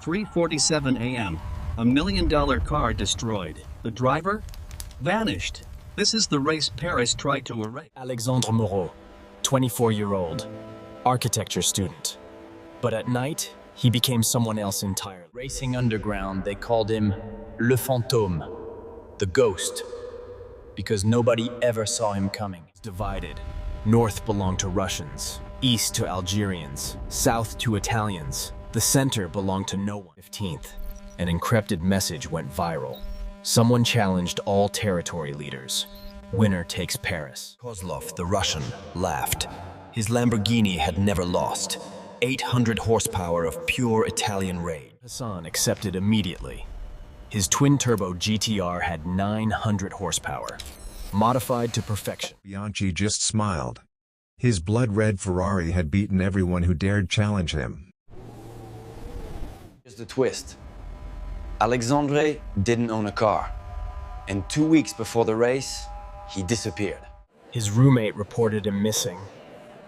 3:47 a.m. A $1 million car destroyed. The driver vanished. This is the race Paris tried to erase. Alexandre Moreau, 24-year-old, architecture student. But at night, he became someone else entirely. Racing underground, they called him Le Fantôme, the ghost, because nobody ever saw him coming. It's divided. North belonged to Russians, east to Algerians, south to Italians. The center belonged to no one. 15th, an encrypted message went viral. Someone challenged all territory leaders. Winner takes Paris. Kozlov, the Russian, laughed. His Lamborghini had never lost. 800 horsepower of pure Italian rage. Hassan accepted immediately. His twin-turbo GTR had 900 horsepower, modified to perfection. Bianchi just smiled. His blood-red Ferrari had beaten everyone who dared challenge him. Here's the twist. Alexandre didn't own a car, and 2 weeks before the race, he disappeared. His roommate reported him missing.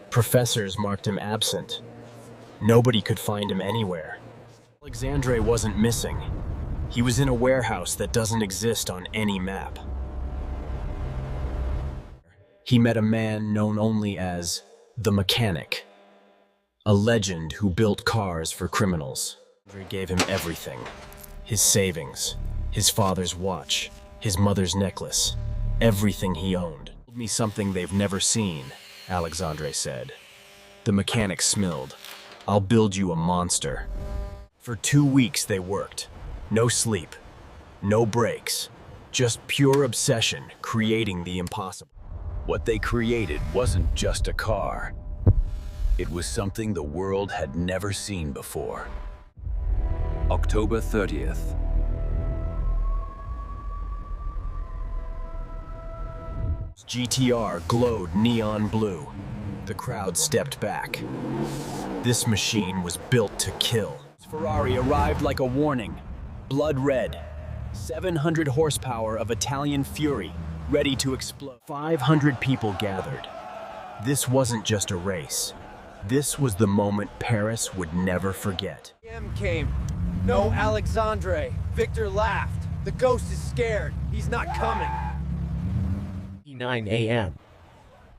Professors marked him absent. Nobody could find him anywhere. Alexandre wasn't missing. He was in a warehouse that doesn't exist on any map. He met a man known only as the Mechanic, a legend who built cars for criminals. Alexandre gave him everything. His savings, his father's watch, his mother's necklace, everything he owned. Told me something they've never seen, Alexandre said. The Mechanic smiled. I'll build you a monster. For 2 weeks they worked. No sleep, no breaks, just pure obsession creating the impossible. What they created wasn't just a car. It was something the world had never seen before. October 30th. GTR glowed neon blue. The crowd stepped back. This machine was built to kill. Ferrari arrived like a warning. Blood red. 700 horsepower of Italian fury, ready to explode. 500 people gathered. This wasn't just a race. This was the moment Paris would never forget. PM came. No Alexandre. Victor laughed. The ghost is scared. He's not coming. 9 a.m.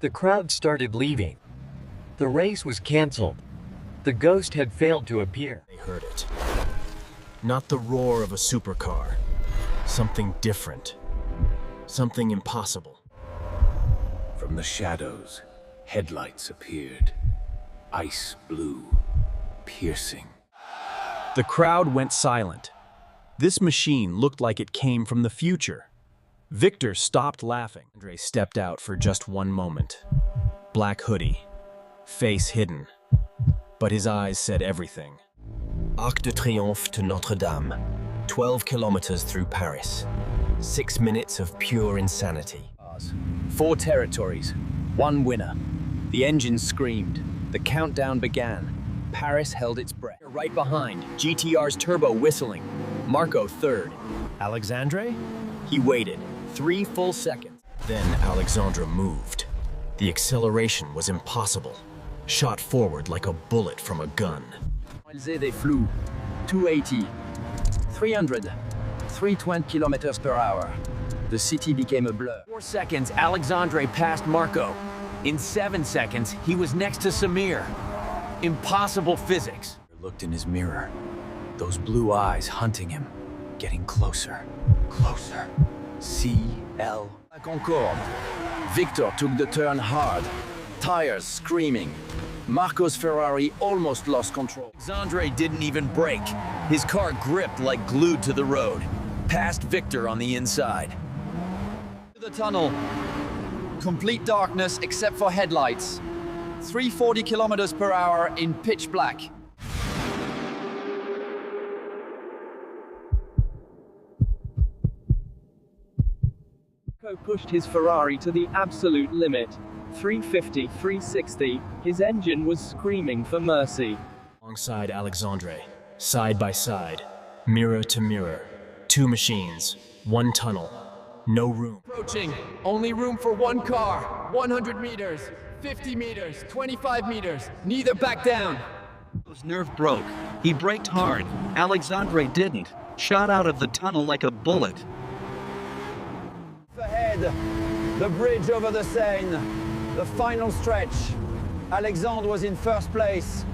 The crowd started leaving. The race was canceled. The ghost had failed to appear. They heard it. Not the roar of a supercar. Something different. Something impossible. From the shadows, headlights appeared. Ice blue, piercing. The crowd went silent. This machine looked like it came from the future. Victor stopped laughing. Andre stepped out for just one moment. Black hoodie, face hidden, but his eyes said everything. Arc de Triomphe to Notre Dame. 12 kilometers through Paris. 6 minutes of pure insanity. 4 territories, 1 winner. The engine screamed. The countdown began. Paris held its breath. Right behind, GTR's turbo whistling. Marco third. Alexandre? He waited 3 full seconds. Then Alexandre moved. The acceleration was impossible. Shot forward like a bullet from a gun. They flew 280, 300, 320 kilometers per hour. The city became a blur. 4 seconds, Alexandre passed Marco. In 7 seconds, he was next to Samir. Impossible physics. He looked in his mirror. Those blue eyes hunting him, getting closer, closer. CL. Concorde. Victor took the turn hard. Tires screaming. Marco's Ferrari almost lost control. Alexandre didn't even brake. His car gripped like glued to the road. Past Victor on the inside. The tunnel. Complete darkness except for headlights. 340 kilometers per hour in pitch black. Marco pushed his Ferrari to the absolute limit. 350, 360, his engine was screaming for mercy. Alongside Alexandre, side by side, mirror to mirror, 2 machines, 1 tunnel, no room. Approaching, only room for 1 car. 100 meters, 50 meters, 25 meters, neither back down. His nerve broke. He braked hard. Alexandre didn't. Shot out of the tunnel like a bullet. Ahead, the bridge over the Seine. The final stretch. Alexandre was in first place.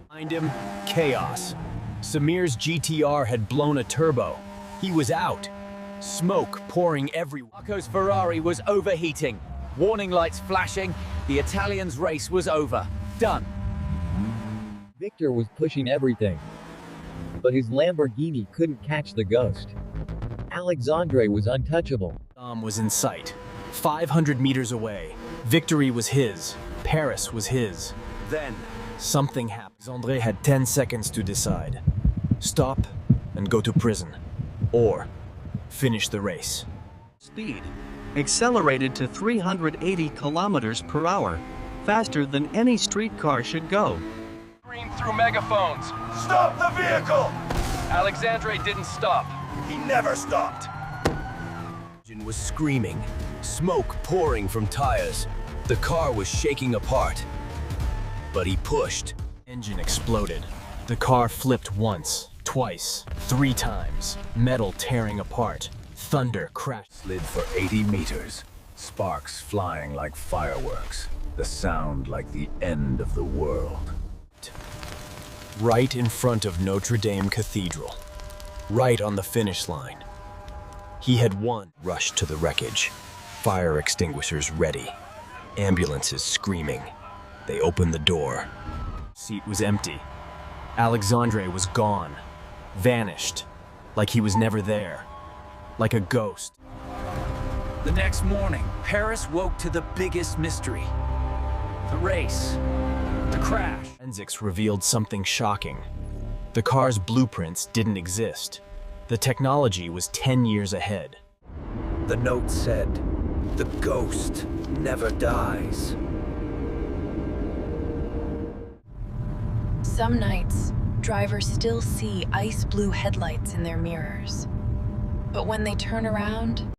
Behind him, chaos. Samir's GTR had blown a turbo. He was out. Smoke pouring everywhere. Marco's Ferrari was overheating. Warning lights flashing. The Italian's race was over. Done. Victor was pushing everything. But his Lamborghini couldn't catch the ghost. Alexandre was untouchable. Dom was in sight. 500 meters away. Victory was his. Paris was his. Then, Something happened. Alexandre had 10 seconds to decide. Stop and go to prison. Or finish the race. Speed. Accelerated to 380 kilometers per hour. Faster than any streetcar should go. Screamed through megaphones. stop the vehicle! Alexandre didn't stop. He never stopped. Engine was screaming, smoke pouring from tires. The car was shaking apart. But he pushed. Engine exploded. The car flipped once, twice, 3 times. Metal tearing apart. Thunder crashed. Slid for 80 meters, sparks flying like fireworks, the sound like the end of the world. Right in front of Notre Dame Cathedral. Right on the finish line. He had won. Rushed to the wreckage. Fire extinguishers ready. Ambulances screaming. They opened the door. Seat was empty. Alexandre was gone. Vanished. Like he was never there. Like a ghost. The next morning, Paris woke to the biggest mystery. The race. The crash. Forensics revealed something shocking. The car's blueprints didn't exist. The technology was 10 years ahead. The note said, "The ghost never dies." Some nights, drivers still see ice blue headlights in their mirrors. But when they turn around,